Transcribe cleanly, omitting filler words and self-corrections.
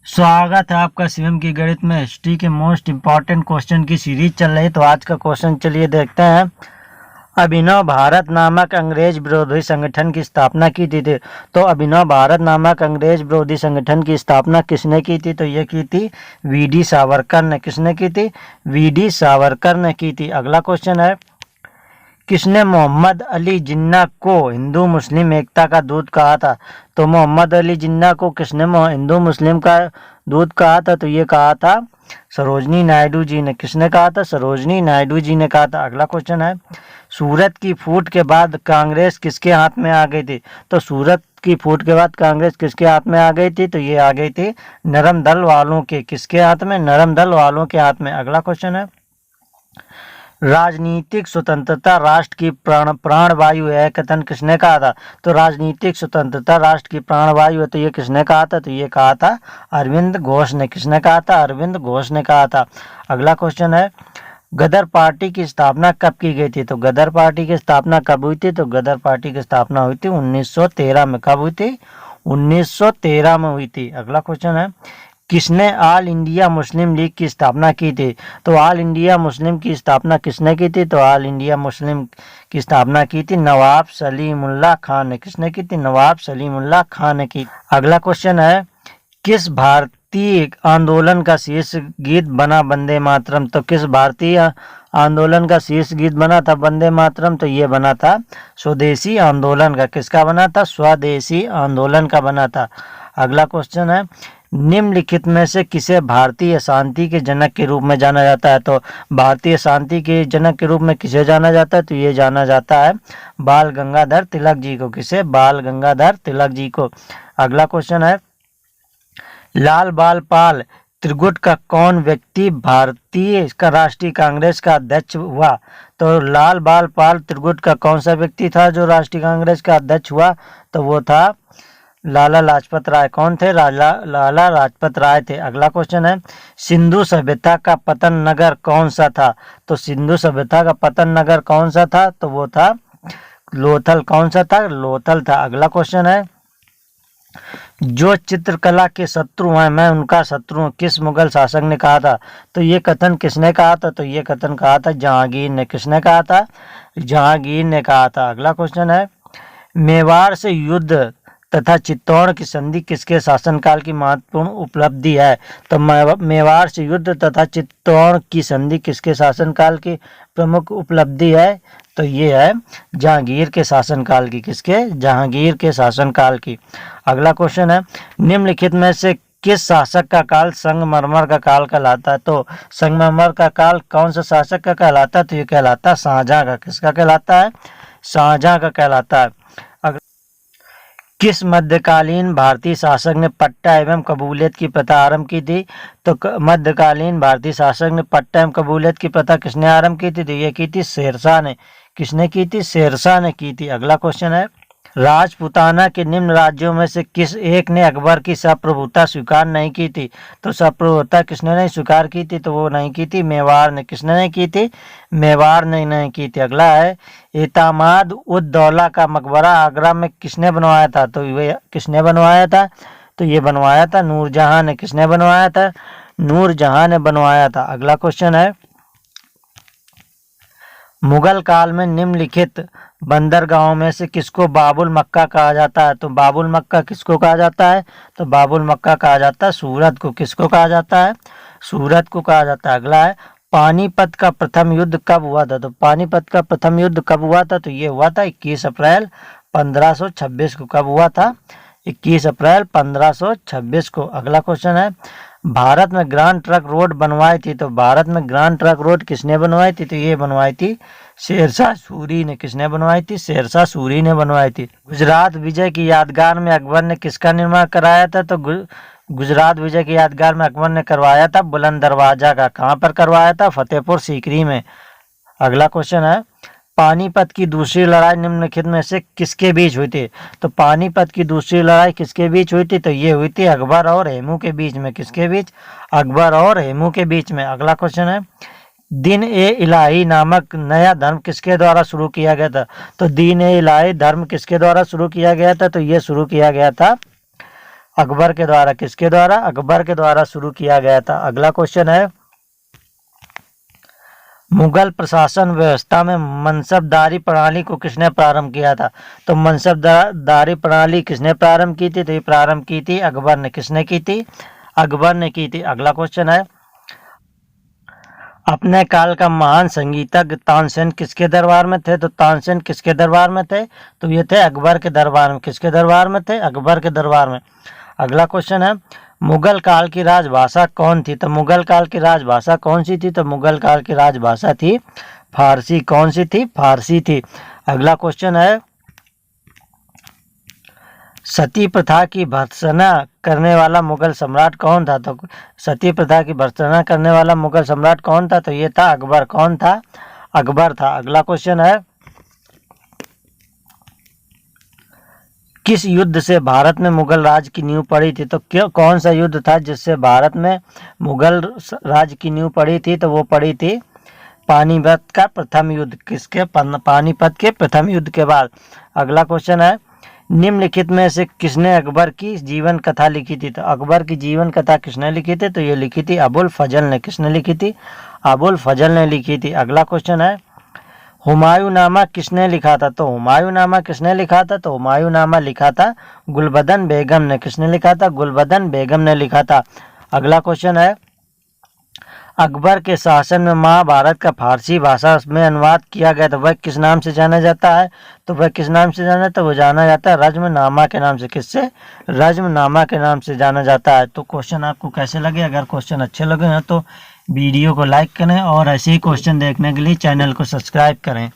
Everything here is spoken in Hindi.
स्वागत है आपका शिवम की गणित में हिस्ट्री के मोस्ट इम्पॉर्टेंट क्वेश्चन की सीरीज चल रही है। तो आज का क्वेश्चन चलिए देखते हैं। अभिनव भारत नामक अंग्रेज विरोधी संगठन की स्थापना की थी। तो अभिनव भारत नामक अंग्रेज विरोधी संगठन की स्थापना किसने की थी? तो ये की थी वी.डी. सावरकर ने। किसने की थी? वी.डी. सावरकर ने की थी। अगला क्वेश्चन है, किसने मोहम्मद अली जिन्ना को हिंदू मुस्लिम एकता का दूत कहा था? तो मोहम्मद अली जिन्ना को किसने हिंदू मुस्लिम का दूत कहा था? तो ये कहा था सरोजनी नायडू जी ने। किसने कहा था? सरोजनी नायडू जी ने कहा था। अगला क्वेश्चन है, सूरत की फूट के बाद कांग्रेस किसके हाथ में आ गई थी? तो सूरत की फूट के बाद कांग्रेस किसके हाथ में आ गई थी? तो ये आ गई थी नरम दल वालों के। किसके हाथ में? नरम दल वालों के हाथ में। अगला क्वेश्चन है, राजनीतिक स्वतंत्रता राष्ट्र की प्राणवायु है कथन किसने कहा था? तो राजनीतिक स्वतंत्रता राष्ट्र की प्राणवायु है, तो ये किसने कहा था? तो ये कहा था अरविंद घोष ने। किसने कहा था? अरविंद घोष ने कहा था। अगला क्वेश्चन है, गदर पार्टी की स्थापना कब की गई थी? तो गदर पार्टी की स्थापना कब हुई थी? तो गदर पार्टी की स्थापना हुई थी 1913 में। कब हुई थी? 1913 में हुई थी। अगला क्वेश्चन है, किसने ऑल इंडिया मुस्लिम लीग की स्थापना की थी? तो ऑल इंडिया मुस्लिम की स्थापना किसने की थी? तो ऑल इंडिया मुस्लिम की स्थापना की थी नवाब सलीमुल्लाह खान ने। किसने की थी? नवाब सलीमुल्लाह खान ने की। अगला क्वेश्चन है, किस भारतीय आंदोलन का शीर्ष गीत बना वंदे मातरम? तो किस भारतीय आंदोलन का शीर्ष गीत बना था वंदे मातरम? तो ये बना था स्वदेशी आंदोलन का। किसका बना था? स्वदेशी आंदोलन का बना था। अगला क्वेश्चन है, निम्नलिखित में से किसे भारतीय शांति के जनक के रूप में जाना जाता है? तो भारतीय शांति के जनक के रूप में किसे जाना जाता है? तो ये जाना जाता है बाल गंगाधर तिलक जी को। किसे? बाल गंगाधर तिलक जी को। अगला क्वेश्चन है, लाल बाल पाल त्रिगुट का कौन व्यक्ति भारतीय का राष्ट्रीय कांग्रेस का अध्यक्ष हुआ? तो लाल बाल पाल त्रिगुट का कौन सा व्यक्ति था जो राष्ट्रीय कांग्रेस का अध्यक्ष हुआ? तो वो था लाला लाजपत राय। कौन थे? लाला लाजपत राय थे। अगला क्वेश्चन है, सिंधु सभ्यता का पतन नगर कौन सा था? तो सिंधु सभ्यता का पतन नगर कौन सा था? तो वो था लोथल। कौन सा था? लोथल था। अगला क्वेश्चन है, जो चित्रकला के शत्रु हैं मैं उनका शत्रु हूँ, किस मुगल शासक ने कहा था? तो ये कथन किसने कहा था? तो ये कथन कहा था जहांगीर ने। किसने कहा था? जहांगीर ने कहा था। अगला क्वेश्चन है, मेवाड़ से युद्ध तथा चित्तौड़ की संधि किसके शासनकाल की महत्वपूर्ण उपलब्धि है? तो मेवाड़ से युद्ध तथा चित्तौड़ की संधि किसके शासनकाल की प्रमुख उपलब्धि है? तो ये है जहांगीर के शासनकाल की। किसके? जहांगीर के शासनकाल की। अगला क्वेश्चन है, निम्नलिखित में से किस शासक का काल संगमरमर का काल कहलाता है? तो संगमरमर का काल कौन सा शासक का कहलाता है? तो ये कहलाता है शाहजहां का। किसका कहलाता है? शाहजहां का कहलाता है। किस मध्यकालीन भारतीय शासक ने पट्टा एवं कबूलियत की प्रथा आरंभ की थी? तो मध्यकालीन भारतीय शासक ने पट्टा एवं कबूलियत की प्रथा किसने आरंभ की थी? तो ये की थी शेरशाह ने। किसने की थी? शेरशाह ने की थी। अगला क्वेश्चन है, राजपूताना के निम्न राज्यों में से किस एक ने अकबर की संप्रभुता स्वीकार नहीं की थी? तो संप्रभुता किसने नहीं स्वीकार की थी? तो वो नहीं की थी मेवाड़ ने। किसने नहीं की थी? मेवाड़ ने नहीं की थी। अगला है, एतमाद उद दौला का मकबरा आगरा में किसने बनवाया था? तो ये किसने बनवाया था? तो ये बनवाया था नूरजहां ने। किसने बनवाया था? नूरजहां ने बनवाया था। अगला क्वेश्चन है, मुगल काल में निम्नलिखित बंदरगाहों में से किसको बाबुल मक्का कहा जाता है? तो बाबुल मक्का किसको कहा जाता है? तो बाबुल मक्का कहा जाता है सूरत को। किसको कहा जाता है? सूरत को कहा जाता है। अगला है, पानीपत का प्रथम युद्ध कब हुआ था? तो पानीपत का प्रथम युद्ध कब हुआ था? तो ये हुआ था 21 अप्रैल 1526 को। कब हुआ था? 21 अप्रैल 1526 को। अगला क्वेश्चन है, भारत में ग्रांड ट्रंक रोड बनवाई थी। तो भारत में ग्रांड ट्रंक रोड किसने बनवाई थी? तो ये बनवाई थी शेरशाह सूरी ने। किसने बनवाई थी? शेरशाह सूरी ने बनवाई थी। गुजरात विजय की यादगार में अकबर ने किसका निर्माण कराया था? तो गुजरात विजय की यादगार में अकबर ने करवाया था बुलंद दरवाजा का। कहाँ पर करवाया था? फतेहपुर सीकरी में। अगला क्वेश्चन है, पानीपत की दूसरी लड़ाई निम्नलिखित में से किसके बीच हुई थी? तो पानीपत की दूसरी लड़ाई किसके बीच हुई थी? तो ये हुई थी अकबर और हेमू के बीच में। किसके बीच? अकबर और हेमू के बीच में। अगला क्वेश्चन है, दीन ए इलाही नामक नया धर्म किसके द्वारा शुरू किया गया था? तो दीन ए इलाही धर्म किसके द्वारा शुरू किया गया था? तो ये शुरू किया गया था अकबर के द्वारा, किसके द्वारा? अकबर के द्वारा शुरू किया गया था। अगला क्वेश्चन है, मुगल प्रशासन व्यवस्था में मनसबदारी प्रणाली को किसने प्रारंभ किया था? तो मनसबदारी प्रणाली किसने प्रारंभ की थी? तो ये प्रारंभ की थी अकबर ने। किसने की थी? अकबर ने की थी। अगला क्वेश्चन है, अपने काल का महान संगीतज्ञ तानसेन किसके दरबार में थे? तो तानसेन किसके दरबार में थे? तो ये थे अकबर के दरबार में। किसके दरबार में थे? अकबर के दरबार में। अगला क्वेश्चन है, मुगल काल की राजभाषा कौन थी? तो मुगल काल की राजभाषा कौन सी थी? तो मुगल काल की राजभाषा थी फारसी। कौन सी थी? फारसी थी। अगला क्वेश्चन है, सती प्रथा की भर्त्सना करने वाला मुगल सम्राट कौन था? तो सती प्रथा की भर्त्सना करने वाला मुगल सम्राट कौन था? तो ये था अकबर। कौन था? अकबर था। अगला क्वेश्चन है, किस युद्ध से भारत में मुगल राज की नींव पड़ी थी? तो कौन सा युद्ध था जिससे भारत में मुगल राज की नींव पड़ी थी? तो वो पड़ी थी पानीपत का प्रथम युद्ध। किसके? पानीपत के प्रथम युद्ध के बाद। अगला क्वेश्चन है, निम्नलिखित में से किसने अकबर की जीवन कथा लिखी थी? तो अकबर की जीवन कथा किसने लिखी थी? तो ये लिखी थी अबुल फजल ने। किसने लिखी थी? अबुल फजल ने लिखी थी। अगला क्वेश्चन है, हुमायूंनामा किसने लिखा था? तो हुमायूंनामा किसने लिखा था? तो हुमायूंनामा लिखा था गुलबदन बेगम ने। किसने लिखा था? गुलबदन बेगम ने लिखा था। अगला क्वेश्चन है, अकबर के शासन में महाभारत का फारसी भाषा में अनुवाद किया गया था, वह किस नाम से जाना जाता है? तो वह किस नाम से जाना जाता है? वो जाना जाता है रज्मनामा के नाम से। किससे? रज्मनामा के नाम से जाना जाता है। तो क्वेश्चन आपको कैसे लगे? अगर क्वेश्चन अच्छे लगे हैं तो वीडियो को लाइक करें और ऐसे ही क्वेश्चन देखने के लिए चैनल को सब्सक्राइब करें।